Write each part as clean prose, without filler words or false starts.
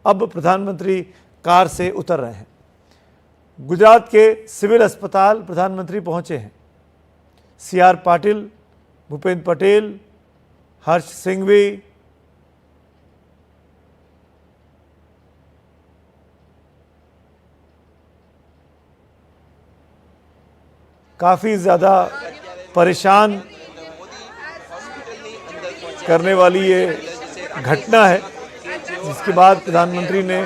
अब प्रधानमंत्री कार से उतर रहे हैं। गुजरात के सिविल अस्पताल प्रधानमंत्री पहुंचे हैं। CR पाटिल, भूपेंद्र पटेल, हर्ष सिंघवी, काफ़ी ज़्यादा परेशान करने वाली ये घटना है, जिसके बाद प्रधानमंत्री ने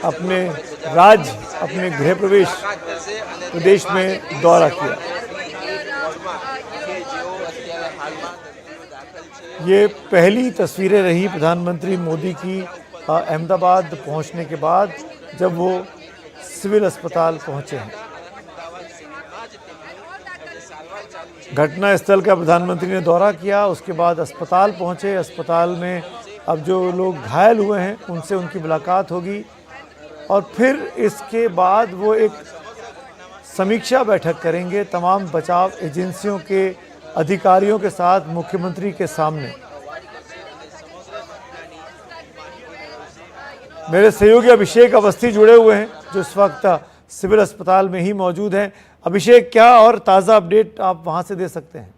अपने गृह प्रदेश में दौरा किया। ये पहली तस्वीरें रही प्रधानमंत्री मोदी की अहमदाबाद पहुंचने के बाद, जब वो सिविल अस्पताल पहुंचे हैं। घटना स्थल का प्रधानमंत्री ने दौरा किया, उसके बाद अस्पताल पहुंचे। अस्पताल में अब जो लोग घायल हुए हैं उनसे उनकी मुलाकात होगी और फिर इसके बाद वो एक समीक्षा बैठक करेंगे तमाम बचाव एजेंसियों के अधिकारियों के साथ मुख्यमंत्री के सामने। मेरे सहयोगी अभिषेक अवस्थी जुड़े हुए हैं, जो इस वक्त सिविल अस्पताल में ही मौजूद हैं। अभिषेक, क्या और ताज़ा अपडेट आप वहां से दे सकते हैं?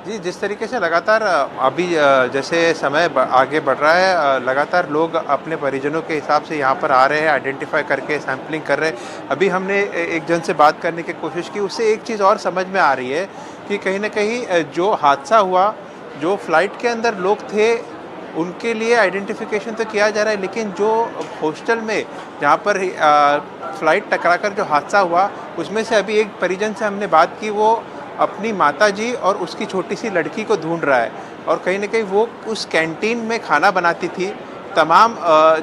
जी, जिस तरीके से लगातार अभी जैसे समय आगे बढ़ रहा है, लगातार लोग अपने परिजनों के हिसाब से यहाँ पर आ रहे हैं, आइडेंटिफाई करके सैंपलिंग कर रहे हैं। अभी हमने एक जन से बात करने की कोशिश की, उससे एक चीज़ और समझ में आ रही है कि कहीं ना कहीं जो हादसा हुआ, जो फ्लाइट के अंदर लोग थे उनके लिए आइडेंटिफिकेशन तो किया जा रहा है, लेकिन जो हॉस्टल में जहाँ पर फ्लाइट टकराकर जो हादसा हुआ, उसमें से अभी एक परिजन से हमने बात की, वो अपनी माताजी और उसकी छोटी सी लड़की को ढूंढ रहा है और कहीं ना कहीं वो उस कैंटीन में खाना बनाती थी। तमाम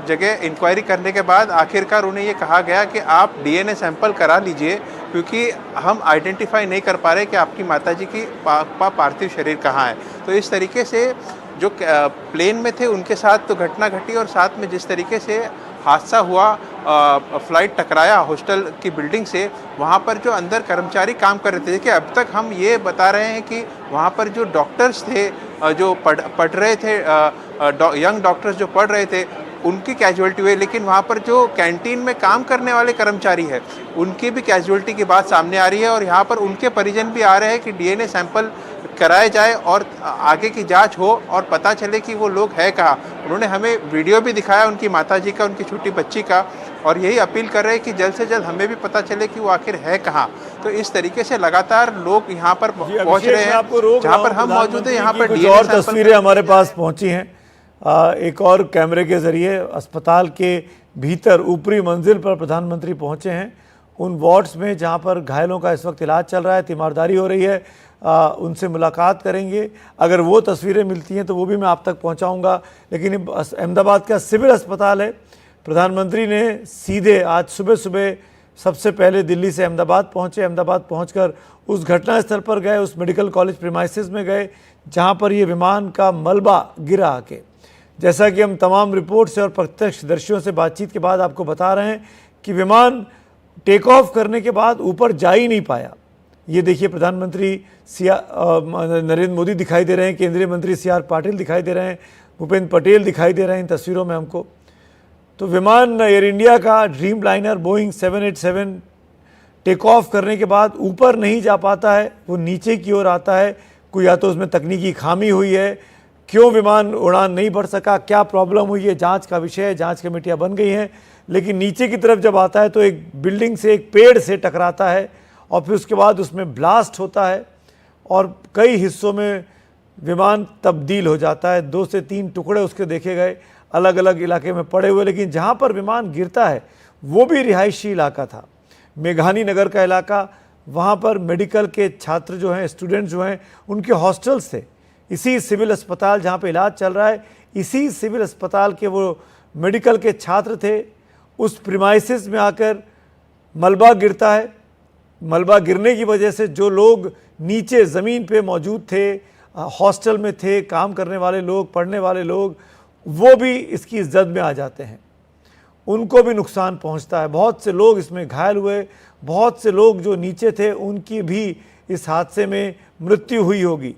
जगह इंक्वायरी करने के बाद आखिरकार उन्हें ये कहा गया कि आप DNA सैंपल करा लीजिए, क्योंकि हम आइडेंटिफाई नहीं कर पा रहे कि आपकी माताजी की पार्थिव शरीर कहाँ है। तो इस तरीके से जो प्लेन में थे उनके साथ तो घटना घटी, और साथ में जिस तरीके से हादसा हुआ, फ्लाइट टकराया हॉस्टल की बिल्डिंग से, वहाँ पर जो अंदर कर्मचारी काम कर रहे थे। देखिए, अब तक हम ये बता रहे हैं कि वहाँ पर जो डॉक्टर्स थे, जो पढ़ रहे थे, यंग डॉक्टर्स जो पढ़ रहे थे, उनकी कैजुअल्टी हुई, लेकिन वहाँ पर जो कैंटीन में काम करने वाले कर्मचारी हैं उनकी भी कैजुअल्टी की बात सामने आ रही है। और यहाँ पर उनके परिजन भी आ रहे हैं कि DNA सैंपल कराया जाए और आगे की जांच हो और पता चले कि वो लोग है कहाँ। उन्होंने हमें वीडियो भी दिखाया उनकी माताजी का, उनकी छोटी बच्ची का, और यही अपील कर रहे हैं कि जल्द से जल्द हमें भी पता चले कि वो आखिर है कहाँ। तो इस तरीके से लगातार लोग यहाँ पर पहुँच रहे हैं। जहाँ पर हम मौजूद हैं, यहाँ पर DNA और तस्वीरें हमारे पास पहुँची हैं। एक और कैमरे के जरिए अस्पताल के भीतर ऊपरी मंजिल पर प्रधानमंत्री पहुँचे हैं। उन वार्ड्स में जहाँ पर घायलों का इस वक्त इलाज चल रहा है, तीमारदारी हो रही है, उनसे मुलाकात करेंगे। अगर वो तस्वीरें मिलती हैं तो वो भी मैं आप तक पहुंचाऊंगा। लेकिन अहमदाबाद का सिविल अस्पताल है। प्रधानमंत्री ने सीधे आज सुबह सुबह सबसे पहले दिल्ली से अहमदाबाद पहुंचे। अहमदाबाद पहुंचकर उस घटना स्थल पर गए, उस मेडिकल कॉलेज प्रीमाइसेस में गए जहां पर ये विमान का मलबा गिरा आके। जैसा कि हम तमाम रिपोर्ट से और प्रत्यक्षदर्शियों से बातचीत के बाद आपको बता रहे हैं कि विमान टेक ऑफ करने के बाद ऊपर जा ही नहीं पाया। ये देखिए, प्रधानमंत्री नरेंद्र मोदी दिखाई दे रहे हैं, केंद्रीय मंत्री CR पाटिल दिखाई दे रहे हैं, भूपेंद्र पटेल दिखाई दे रहे हैं इन तस्वीरों में हमको। तो विमान एयर इंडिया का Dreamliner Boeing 787 take off करने के बाद ऊपर नहीं जा पाता है, वो नीचे की ओर आता है। कोई या तो उसमें तकनीकी खामी हुई है, क्यों विमान उड़ान नहीं भर सका, क्या प्रॉब्लम हुई है, जाँच का विषय है, जाँच कमेटियाँ बन गई हैं। लेकिन नीचे की तरफ जब आता है तो एक बिल्डिंग से, एक पेड़ से टकराता है और फिर उसके बाद उसमें ब्लास्ट होता है और कई हिस्सों में विमान तब्दील हो जाता है। 2 से 3 टुकड़े उसके देखे गए, अलग अलग इलाके में पड़े हुए। लेकिन जहाँ पर विमान गिरता है वो भी रिहायशी इलाका था, मेघानी नगर का इलाका। वहाँ पर मेडिकल के छात्र जो हैं, स्टूडेंट्स जो हैं, उनके हॉस्टल्स थे। इसी सिविल अस्पताल जहाँ पे इलाज चल रहा है, इसी सिविल अस्पताल के वो मेडिकल के छात्र थे। उस प्रीमाइसेस में आकर मलबा गिरता है। मलबा गिरने की वजह से जो लोग नीचे ज़मीन पे मौजूद थे, हॉस्टल में थे, काम करने वाले लोग, पढ़ने वाले लोग, वो भी इसकी जद में आ जाते हैं, उनको भी नुकसान पहुंचता है। बहुत से लोग इसमें घायल हुए, बहुत से लोग जो नीचे थे उनकी भी इस हादसे में मृत्यु हुई होगी।